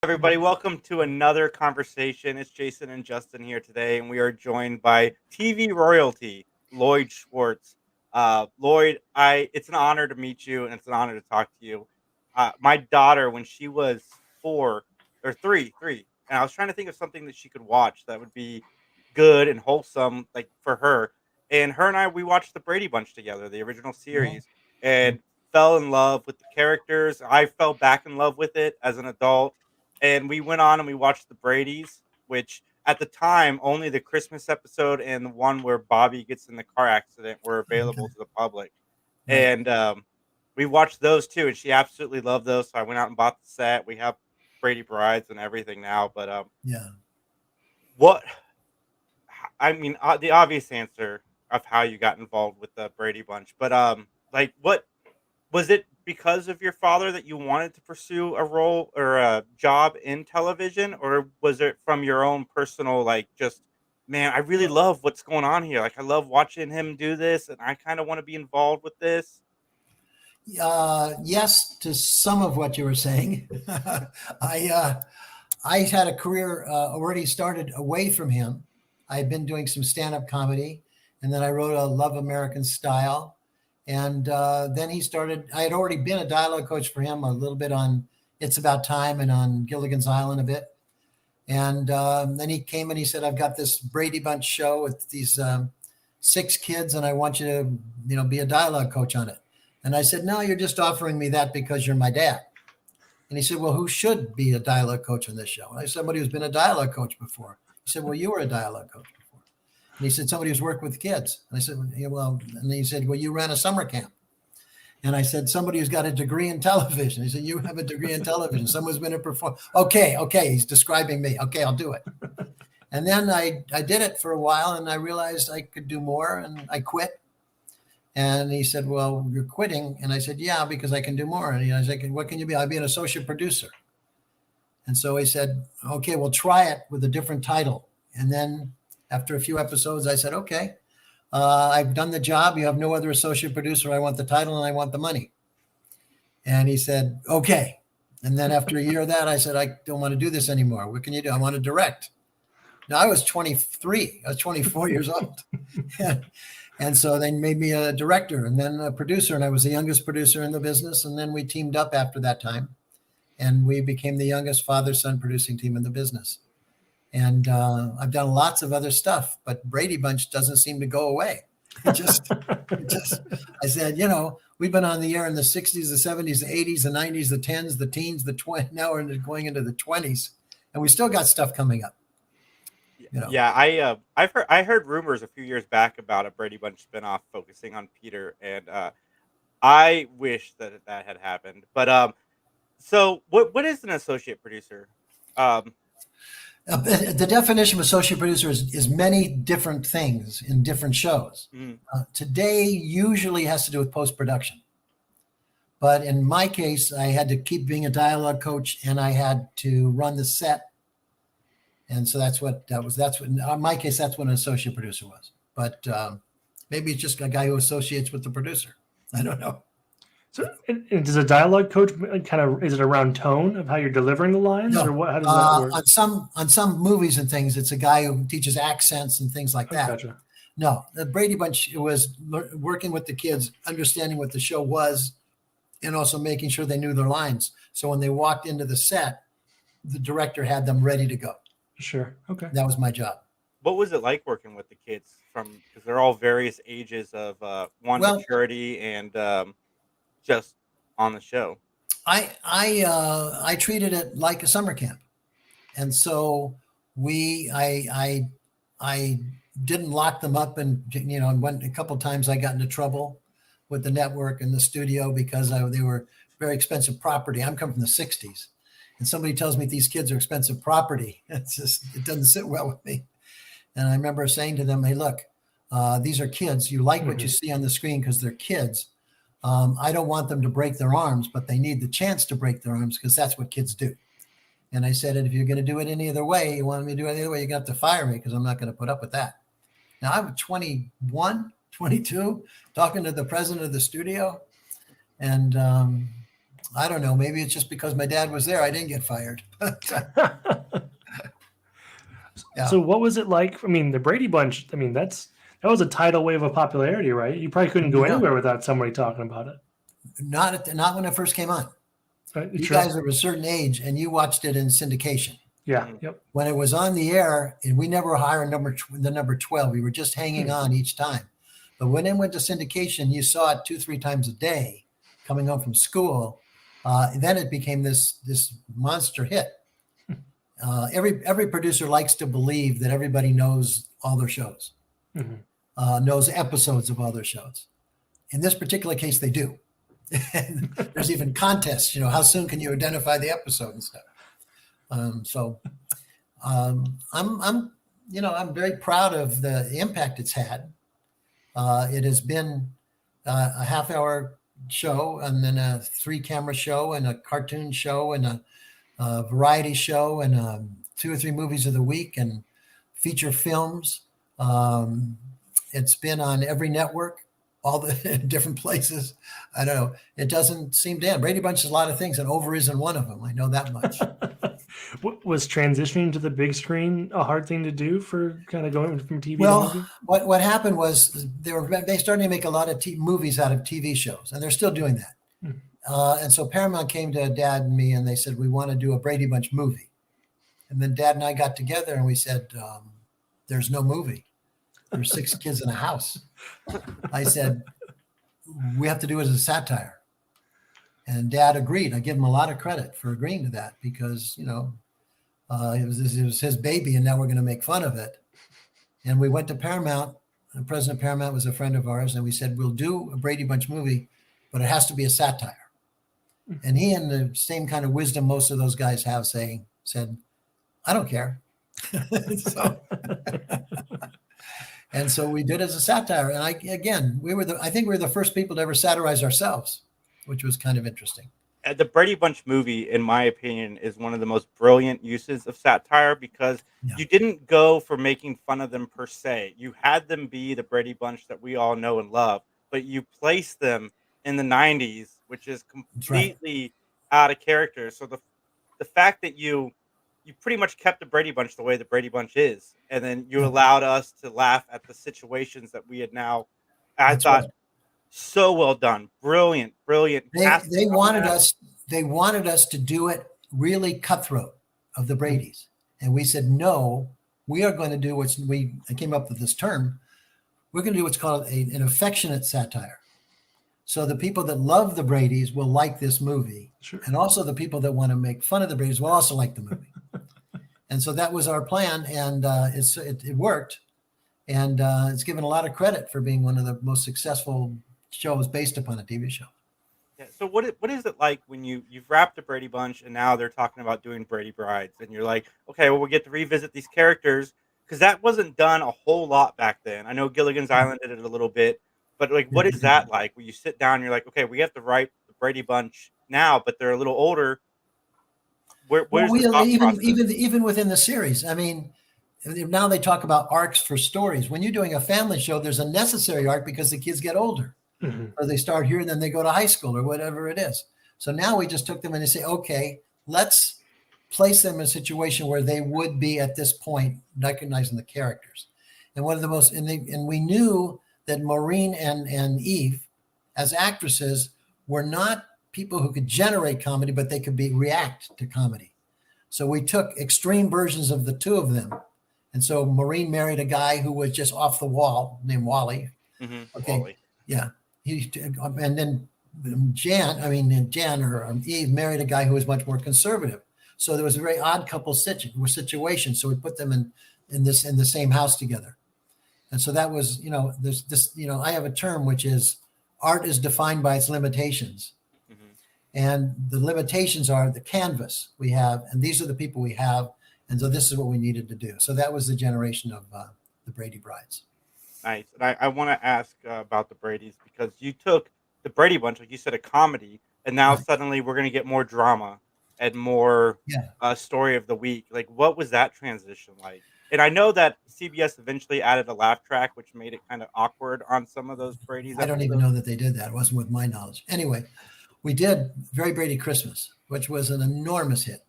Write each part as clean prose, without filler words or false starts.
everybody. Welcome to another conversation. It's Jason and Justin here today, and we are joined by TV royalty, Lloyd Schwartz. Lloyd, it's an honor to meet you, and it's an honor to talk to you. My daughter, when she was 4 or 3, and I was trying to think of something that she could watch that would be good and wholesome, like for her. And her and I, we watched the Brady Bunch together, the original Yeah. series, and fell in love with the characters. I fell back in love with it as an adult, and we went on and we watched the Brady's, which at the time only the Christmas episode and the one where Bobby gets in the car accident were available Okay. to the public. Right. And we watched those too, and she absolutely loved those. So I went out and bought the set. We have Brady Brides and everything now. But Yeah. what I mean, the obvious answer of how you got involved with the Brady Bunch, but like, what was it because of your father that you wanted to pursue a role or a job in television, or was it from your own personal, like, just, man, I really Well, love what's going on here. Like, I love watching him do this, and I kind of want to be involved with this. yes to some of what you were saying. I uh, I had a career already started away from him. I had been doing some stand-up comedy, and then I wrote a Love American Style, and then he started. I had already been a dialogue coach for him a little bit on It's About Time and on Gilligans Island a bit. And then he came and he said, "I've got this Brady Bunch show with these 6 kids, and I want you to, be a dialogue coach on it." And I said, "No, you're just offering me that because you're my dad." And he said, "Well, who should be a dialogue coach on this show?" And I said, "Somebody who's been a dialogue coach before." He said, "Well, you were a dialogue coach before." And he said, "Somebody who's worked with kids." And I said, "Yeah, well," and he said, "Well, you ran a summer camp." And I said, "Somebody who's got a degree in television." He said, "You have a degree in television. Someone who's been a performer." Okay. He's describing me. Okay, I'll do it. And then I did it for a while, and I realized I could do more, and I quit. And he said, "Well, you're quitting." And I said, "Yeah, because I can do more." And I said, "What can you be?" "I'll be an associate producer." And so he said, "Okay, well, try it with a different title." And then after a few episodes, I said, "Okay, I've done the job. You have no other associate producer. I want the title and I want the money." And he said, "Okay." And then after a year of that, I said, "I don't want to do this anymore. What can you do?" "I want to direct." Now I was 23. I was 24 years old. And so they made me a director and then a producer. And I was the youngest producer in the business. And then we teamed up after that time. And we became the youngest father-son producing team in the business. And I've done lots of other stuff, but Brady Bunch doesn't seem to go away. It just, I said, we've been on the air in the 60s, the 70s, the 80s, the 90s, the 10s, the teens, the 20s. Now we're going into the 20s, and we still got stuff coming up. Yeah, I heard rumors a few years back about a Brady Bunch spinoff focusing on Peter, and I wish that that had happened. But so what is an associate producer? Um, The definition of associate producer is many different things in different shows. mm, Today usually has to do with post-production. But in my case, I had to keep being a dialogue coach and I had to run the set. And so that's what, in my case, that's what an associate producer was. But maybe it's just a guy who associates with the producer. I don't know. So, and does a dialogue coach is it around tone of how you're delivering the lines, No, or what? How does that work? on some movies and things, it's a guy who teaches accents and things like that. Gotcha. No, the Brady Bunch was working with the kids, understanding what the show was, and also making sure they knew their lines. So when they walked into the set, the director had them ready to go. Sure. Okay. That was my job. what was it like working with the kids from, because they're all various ages of Well, maturity and just on the show. I treated it like a summer camp, and so I didn't lock them up, and and went a couple of times. I got into trouble with the network and the studio because they were very expensive property. I'm coming from the '60s, and somebody tells me these kids are expensive property. It doesn't sit well with me. And I remember saying to them, "Hey, look, these are kids. You like what you see on the screen because they're kids. I don't want them to break their arms, but they need the chance to break their arms because that's what kids do." And I said, "And if you're going to do it any other way, you want me to do it any other way, you're going to have to fire me because I'm not going to put up with that." Now I'm 21, 22, talking to the president of the studio. And I don't know. Maybe it's just because my dad was there. I didn't get fired. Yeah. So what was it like? I mean, the Brady Bunch, I mean, that was a tidal wave of popularity, right? You probably couldn't go Yeah. anywhere without somebody talking about it. Not when it first came on. Right? You Sure. guys are of a certain age, and you watched it in syndication. Yeah. Yep. When it was on the air, and we never hired the number 12. We were just hanging on each time. But when it went to syndication, you saw it 2-3 times a day coming home from school. Then it became this monster hit. Every producer likes to believe that everybody knows all their shows, knows episodes of all their shows. In this particular case, they do. And there's even contests, how soon can you identify the episode and stuff. I'm very proud of the impact it's had. It has been a half-hour show, and then a 3-camera show, and a cartoon show, and a variety show, and 2 or 3 movies of the week, and feature films. It's been on every network, all the different places. I don't know. It doesn't seem to end. Brady Bunch is a lot of things, and Over isn't one of them. I know that much. Was transitioning to the big screen a hard thing to do for kind of going from TV to movie? What happened was they started to make a lot of movies out of TV shows, and they're still doing that. And so Paramount came to Dad and me, and they said, we want to do a Brady Bunch movie. And then Dad and I got together, and we said, there's no movie. There's 6 kids in a house. I said, we have to do it as a satire. And Dad agreed. I give him a lot of credit for agreeing to that because, it was his baby, and now we're going to make fun of it. And we went to Paramount, and President Paramount was a friend of ours, and we said, we'll do a Brady Bunch movie, but it has to be a satire. And he, in the same kind of wisdom most of those guys have, said, I don't care. And so we did it as a satire. And I think we were the first people to ever satirize ourselves, which was kind of interesting. The Brady Bunch movie, in my opinion, is one of the most brilliant uses of satire because you didn't go for making fun of them per se. You had them be the Brady Bunch that we all know and love, but you placed them in the 90s, which is completely out of character. So the fact that you pretty much kept the Brady Bunch the way the Brady Bunch is, and then you allowed us to laugh at the situations that we had now. I thought so well done, brilliant. They wanted us to do it really cutthroat of the Bradys, and we said no. We are going to do I came up with this term. We're going to do what's called an affectionate satire. So the people that love the Bradys will like this movie. Sure. And also the people that want to make fun of the Bradys will also like the movie. And so that was our plan, and it worked. And it's given a lot of credit for being one of the most successful shows based upon a TV show. Yeah. So what is it like when you've wrapped the Brady Bunch and now they're talking about doing Brady Brides, and you're like, okay, well, we get to revisit these characters because that wasn't done a whole lot back then. I know Gilligans Island did it a little bit. But what is that like when you sit down and you're like, okay, we have to write the Brady Bunch now, but they're a little older. Even within the series, I mean, now they talk about arcs for stories. When you're doing a family show, there's a necessary arc because the kids get older, or they start here and then they go to high school or whatever it is. So now we just took them and they say, okay, let's place them in a situation where they would be at this point, recognizing the characters. And one of the most, and we knew that Maureen and Eve, as actresses, were not people who could generate comedy, but they could react to comedy. So we took extreme versions of the two of them. And so Maureen married a guy who was just off the wall named Wally. Mm-hmm. Okay. Wally. Yeah. And then Jan or Eve married a guy who was much more conservative. So there was a very odd couple situation. So we put them in the same house together. And so that was, there's this, I have a term, which is art is defined by its limitations. Mm-hmm. And the limitations are the canvas we have, and these are the people we have. And so this is what we needed to do. So that was the generation of the Brady Brides. Nice. And I want to ask about the Bradys, because you took the Brady Bunch, like you said, a comedy, and now suddenly we're going to get more drama and more story of the week. Like, what was that transition like? And I know that CBS eventually added a laugh track, which made it kind of awkward on some of those Brady's. I don't even know that they did that. It wasn't with my knowledge. Anyway, we did Very Brady Christmas, which was an enormous hit,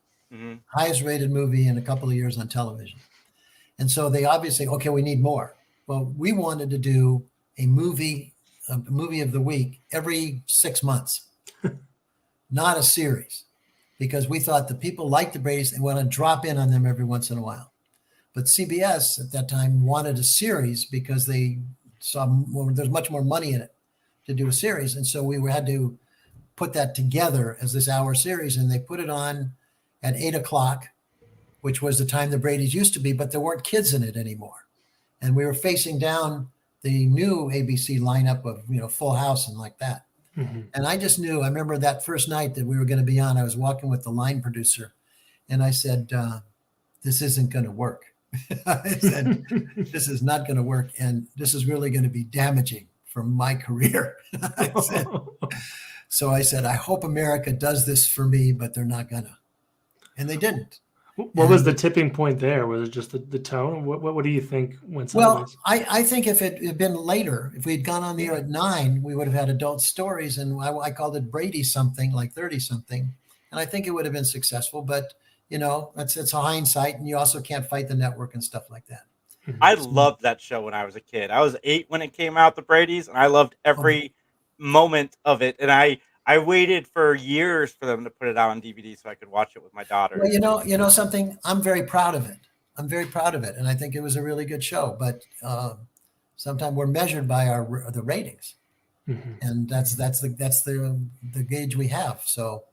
highest rated movie in a couple of years on television. And so they obviously, okay, we need more. Well, we wanted to do a movie of the week every 6 months, not a series, because we thought the people liked the Brady's and want to drop in on them every once in a while. But CBS at that time wanted a series because they saw there's much more money in it to do a series. And so we had to put that together as this hour series, and they put it on at 8:00, which was the time the Brady's used to be, but there weren't kids in it anymore. And we were facing down the new ABC lineup of, Full House and like that. And I just knew, I remember that first night that we were going to be on, I was walking with the line producer and I said, this isn't going to work. I said, this is not going to work. And this is really going to be damaging for my career. So I said, I hope America does this for me, but they're not going to. And they didn't. What was the tipping point there? Was it just the tone? What do you think went sideways? Well, I think if it had been later, if we had gone on the air at 9, we would have had adult stories, and I called it Brady something, like 30 something, and I think it would have been successful. But it's a hindsight, and you also can't fight the network and stuff like that. I loved that show when I was a kid. I was 8 when it came out, the Brady's, and I loved every moment of it. And I waited for years for them to put it out on DVD so I could watch it with my daughter. Well, you know something? I'm very proud of it. And I think it was a really good show. But sometimes we're measured by the ratings, and that's the gauge we have. So,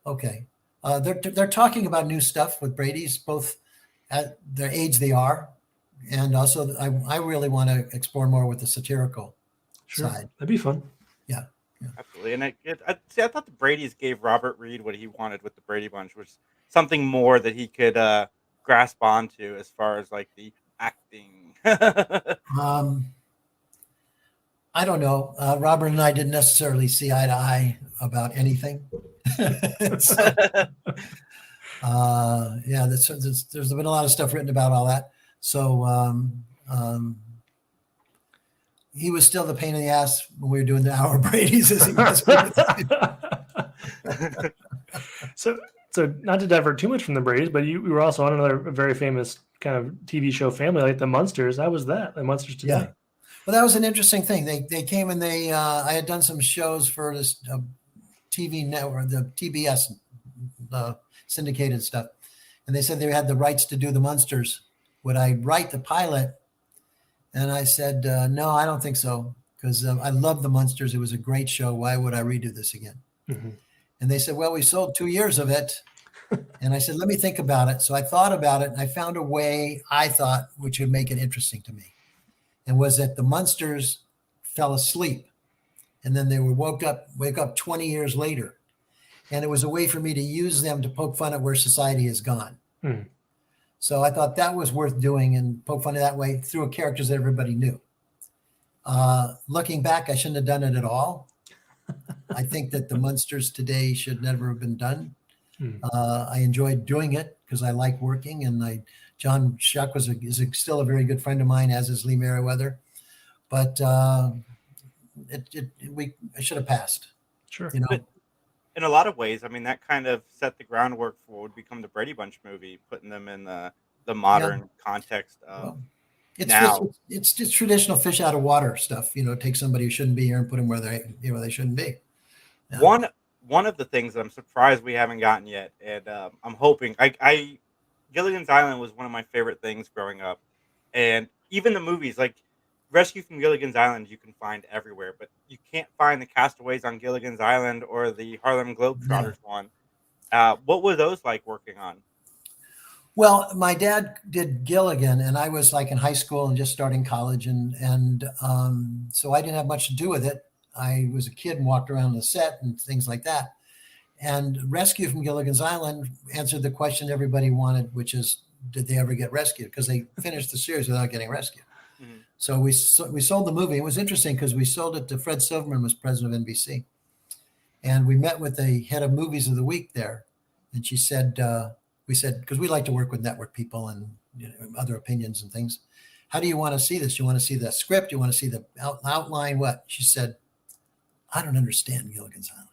okay, they're talking about new stuff with Brady's, both at their age they are, and also I really want to explore more with the satirical side. That'd be fun. Yeah. Absolutely. And I thought the Brady's gave Robert Reed what he wanted with the Brady Bunch, was something more that he could grasp onto as far as like the acting. I don't know. Robert and I didn't necessarily see eye to eye about anything. There's been a lot of stuff written about all that. So he was still the pain in the ass when we were doing the Hour Brady's as he was. So not to divert too much from the Brady's, but you were also on another very famous kind of TV show family, like the Munsters. How was that? The Munsters Today. Yeah. Well, that was an interesting thing. They came and I had done some shows for this TV network, the TBS, syndicated stuff. And they said they had the rights to do the Munsters. Would I write the pilot? And I said, no, I don't think so, because I love the Munsters. It was a great show. Why would I redo this again? And they said, well, we sold 2 years of it. And I said, let me think about it. So I thought about it, and I found a way I thought which would make it interesting to me. And was that the Munsters fell asleep, and then they were wake up 20 years later. And it was a way for me to use them to poke fun at where society has gone. So I thought that was worth doing and poke fun that way through characters that everybody knew. Looking back, I shouldn't have done it at all. I think that the Munsters Today should never have been done. I enjoyed doing it because I like working, and John Shuck is still a very good friend of mine, as is Lee Merriweather. But I should have passed. Sure. But in a lot of ways, I mean, that kind of set the groundwork for what would become the Brady Bunch movie, putting them in the modern context of now. It's just traditional fish out of water stuff. Take somebody who shouldn't be here and put them where they shouldn't be. Yeah. One of the things that I'm surprised we haven't gotten yet, and I'm hoping, Gilligans Island was one of my favorite things growing up, and even the movies, like Rescue from Gilligans Island, you can find everywhere, but you can't find the Castaways on Gilligans Island or the Harlem Globetrotters one. What were those like working on? Well, my dad did Gilligan, and I was like in high school and just starting college, and so I didn't have much to do with it. I was a kid and walked around the set and things like that. And Rescue from Gilligan's Island answered the question everybody wanted, which is, did they ever get rescued? Because they finished the series without getting rescued. So we sold the movie. It was interesting because we sold it to Fred Silverman, was president of NBC. And we met with the head of movies of the week there. And she said, we said, because we like to work with network people and other opinions and things. How do you want to see this? You want to see the script? You want to see the outline? What? She said, I don't understand Gilligan's Island.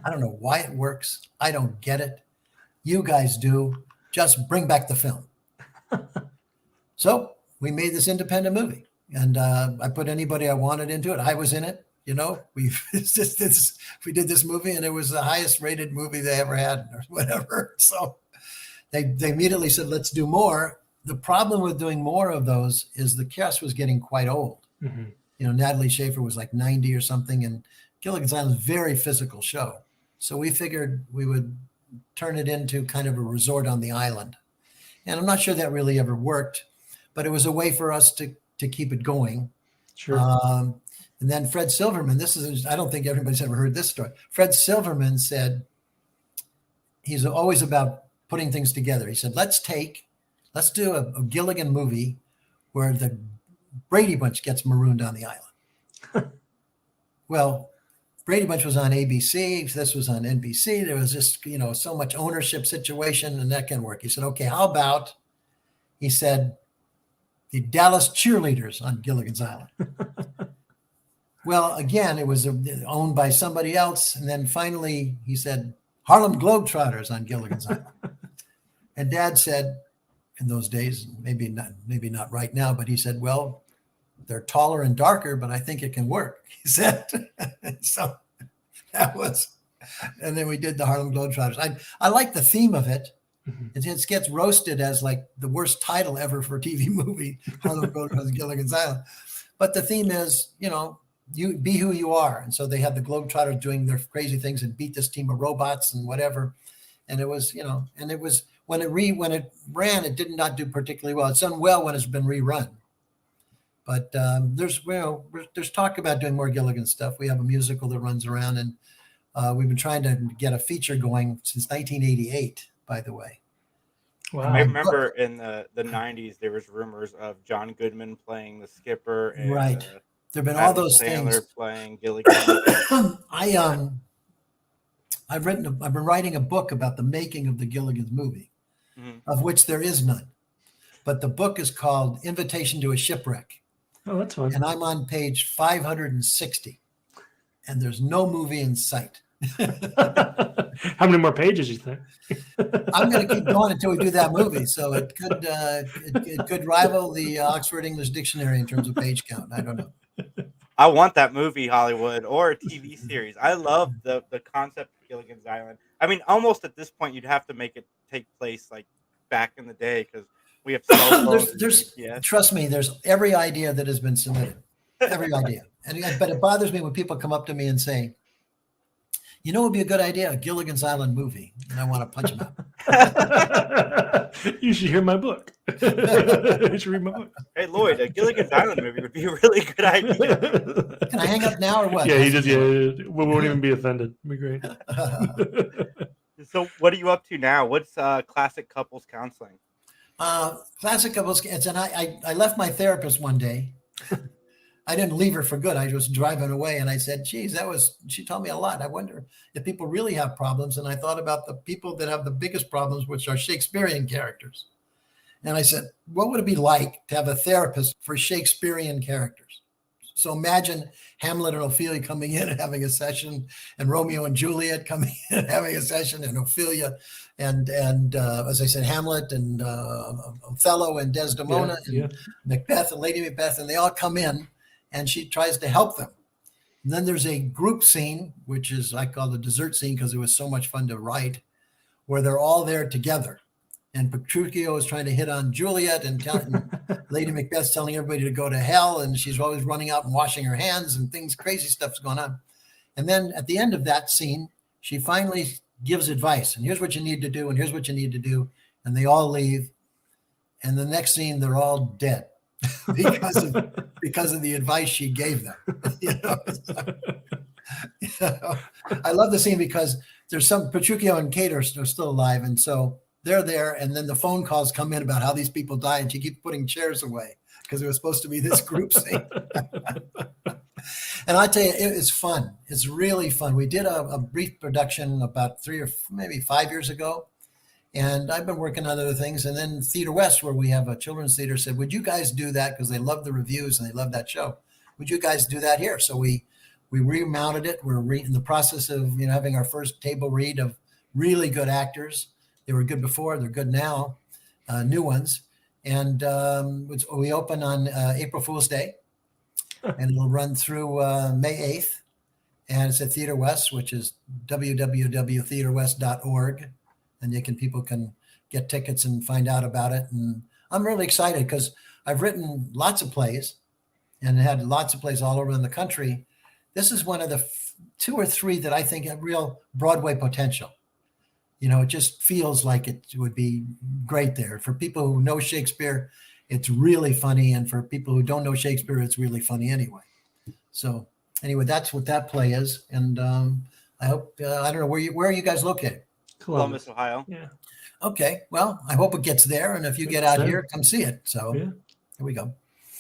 I don't know why it works. I don't get it. You guys do. Just bring back the film. So we made this independent movie, and I put anybody I wanted into it. I was in it. We did this movie, and it was the highest rated movie they ever had, or whatever. So they immediately said, let's do more. The problem with doing more of those is the cast was getting quite old. Mm-hmm. Natalie Schaefer was like 90 or something, and Gilligan's Island is a very physical show. So we figured we would turn it into kind of a resort on the island. And I'm not sure that really ever worked, but it was a way for us to keep it going. Sure. And then Fred Silverman, I don't think everybody's ever heard this story. Fred Silverman said, he's always about putting things together. He said, let's do a Gilligan movie where the Brady Bunch gets marooned on the island. Well, Brady Bunch was on ABC. This was on NBC. There was just, so much ownership situation, and that can work. He said, okay, how about, he said, the Dallas Cheerleaders on Gilligan's Island. Well, again, it was owned by somebody else. And then finally he said, Harlem Globetrotters on Gilligan's Island. And Dad said, in those days, maybe not right now, but he said, well, they're taller and darker, but I think it can work, he said. So that was, and then we did the Harlem Globetrotters. I like the theme of it. Mm-hmm. It gets roasted as like the worst title ever for a TV movie, Harlem Globetrotters and Gilligan's Island. But the theme is, you be who you are. And so they had the Globetrotters doing their crazy things and beat this team of robots and whatever. And it was, and it was, when it ran, it did not do particularly well. It's done well when it's been rerun. But there's talk about doing more Gilligan stuff. We have a musical that runs around, and we've been trying to get a feature going since 1988, by the way. Wow. I remember in the 90s, there was rumors of John Goodman playing the skipper. And, right. There've been Adam all those Sandler things. playing Gilligan. I've been writing a book about the making of the Gilligan's movie, of which there is none. But the book is called Invitation to a Shipwreck. Oh, that's fun. And I'm on page 560, and there's no movie in sight. How many more pages you think? I'm going to keep going until we do that movie. So it could rival the Oxford English Dictionary in terms of page count. I don't know. I want that movie, Hollywood, or a TV series. I love the concept of Gilligan's Island. I mean, almost at this point, you'd have to make it take place like back in the day, because we have cell phones. Trust me, there's every idea that has been submitted, every idea. But it bothers me when people come up to me and say, it would be a good idea, a Gilligan's Island movie. And I want to punch them out. You should hear my book. You should read my book. Hey, Lloyd, a Gilligan's Island movie would be a really good idea. Can I hang up now or what? Yeah, we won't even be offended. It'd be great. So what are you up to now? What's classic couples counseling? Classic couples, and I left my therapist one day. I didn't leave her for good. I was driving away, and I said, geez, she told me a lot. I wonder if people really have problems. And I thought about the people that have the biggest problems, which are Shakespearean characters. And I said, what would it be like to have a therapist for Shakespearean characters? So imagine Hamlet and Ophelia coming in and having a session, and Romeo and Juliet coming in and having a session, and Ophelia and as I said, Hamlet and Othello and Desdemona and Macbeth and Lady Macbeth, and they all come in, and she tries to help them. And then there's a group scene, which is I call the dessert scene because it was so much fun to write, where they're all there together. And Petruchio is trying to hit on Juliet, and Lady Macbeth's telling everybody to go to hell, and she's always running out and washing her hands, and crazy stuff's going on. And then at the end of that scene, she finally gives advice, and here's what you need to do, and here's what you need to do. And they all leave. And the next scene, they're all dead because of the advice she gave them. I love the scene because there's Petruchio and Kate are still alive, and so they're there, and then the phone calls come in about how these people die, and she keeps putting chairs away because it was supposed to be this group scene. And I tell you, it's fun. It's really fun. We did a brief production about 3 or maybe 5 years ago, and I've been working on other things. And then Theater West, where we have a children's theater, said, would you guys do that? Because they love the reviews and they love that show. Would you guys do that here? So we We remounted it. We're in the process of having our first table read of really good actors. They were good before. They're good now. New ones. And we open on April Fool's Day, and it'll run through May 8th. And it's at Theater West, which is www.theaterwest.org. And people can get tickets and find out about it. And I'm really excited because I've written lots of plays and had lots of plays all over in the country. This is one of the 2 or 3 that I think have real Broadway potential. It just feels like it would be great there. For people who know Shakespeare, it's really funny. And for people who don't know Shakespeare, it's really funny anyway. So anyway, that's what that play is. And I hope, I don't know, where are you guys located? Columbus, Ohio. Yeah. Okay. Well, I hope it gets there. And if you get out here, come see it. So yeah. Here we go.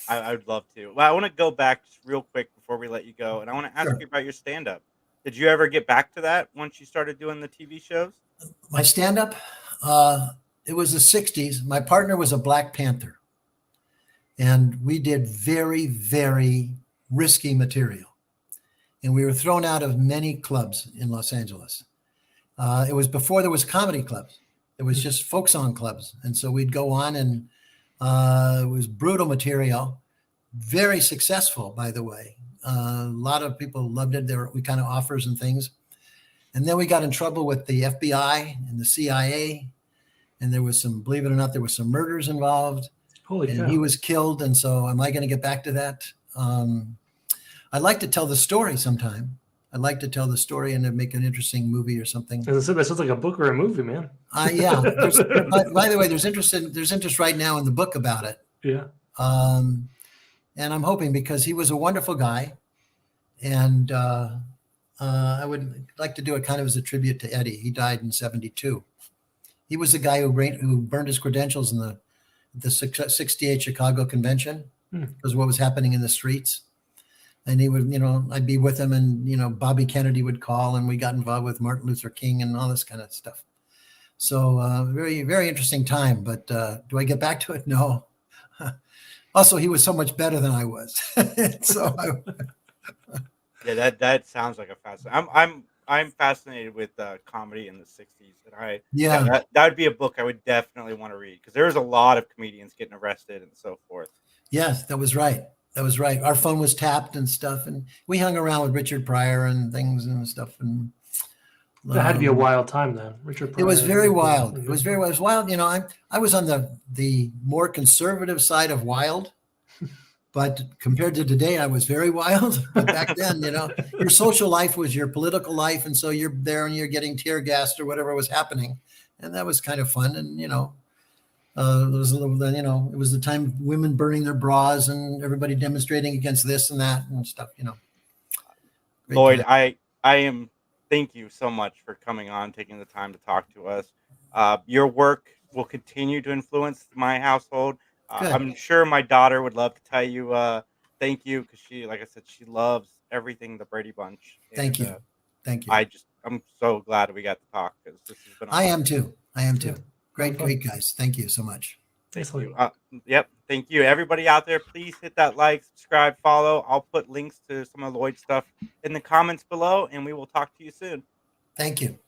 I would love to. Well, I want to go back just real quick before we let you go. And I want to ask you about your stand-up. Did you ever get back to that once you started doing the TV shows? My stand-up, it was the 60s. My partner was a Black Panther. And we did very, very risky material. And we were thrown out of many clubs in Los Angeles. It was before there was comedy clubs. It was just folk song clubs. And so we'd go on, and it was brutal material. Very successful, by the way. A lot of people loved it. There were kind of offers and things. And then we got in trouble with the FBI and the CIA. And there was some, believe it or not, there were some murders involved. Holy cow. And he was killed. And so am I going to get back to that? I'd like to tell the story sometime. I'd like to tell the story and then make an interesting movie or something. As I said, that sounds like a book or a movie, man. Yeah. By the way, there's interest right now in the book about it. Yeah. And I'm hoping, because he was a wonderful guy, and I would like to do it kind of as a tribute to Eddie. He died in 1972. He was the guy who burned his credentials in the 68 Chicago convention because of what was happening in the streets. And he would, I'd be with him, and, Bobby Kennedy would call, and we got involved with Martin Luther King and all this kind of stuff. So very, very interesting time. But do I get back to it? No. Also, he was so much better than I was. Yeah, that sounds like a fascinating. I'm fascinated with comedy in the 60s, and that would be a book I would definitely want to read, because there was a lot of comedians getting arrested and so forth. Yes, that was right. That was right. Our phone was tapped and stuff, and we hung around with Richard Pryor and things and stuff. And that had to be a wild time then. Richard Pryor. It was very wild. It was very wild. It was wild. I was on the more conservative side of wild, but compared to today, I was very wild. But back then, your social life was your political life, and so you're there and you're getting tear gassed or whatever was happening, and that was kind of fun. And it was a little, it was the time women burning their bras and everybody demonstrating against this and that and stuff. Lloyd, I am. Thank you so much for coming on, taking the time to talk to us. Your work will continue to influence my household. I'm sure my daughter would love to tell you thank you, because she, like I said, she loves everything the Brady Bunch. Thank you. Thank you. I'm so glad we got to talk, because this has been awesome. I am too. Great guys. Thank you so much. Thanks, Lloyd. Yep. Thank you. Everybody out there, please hit that like, subscribe, follow. I'll put links to some of Lloyd's stuff in the comments below, and we will talk to you soon. Thank you.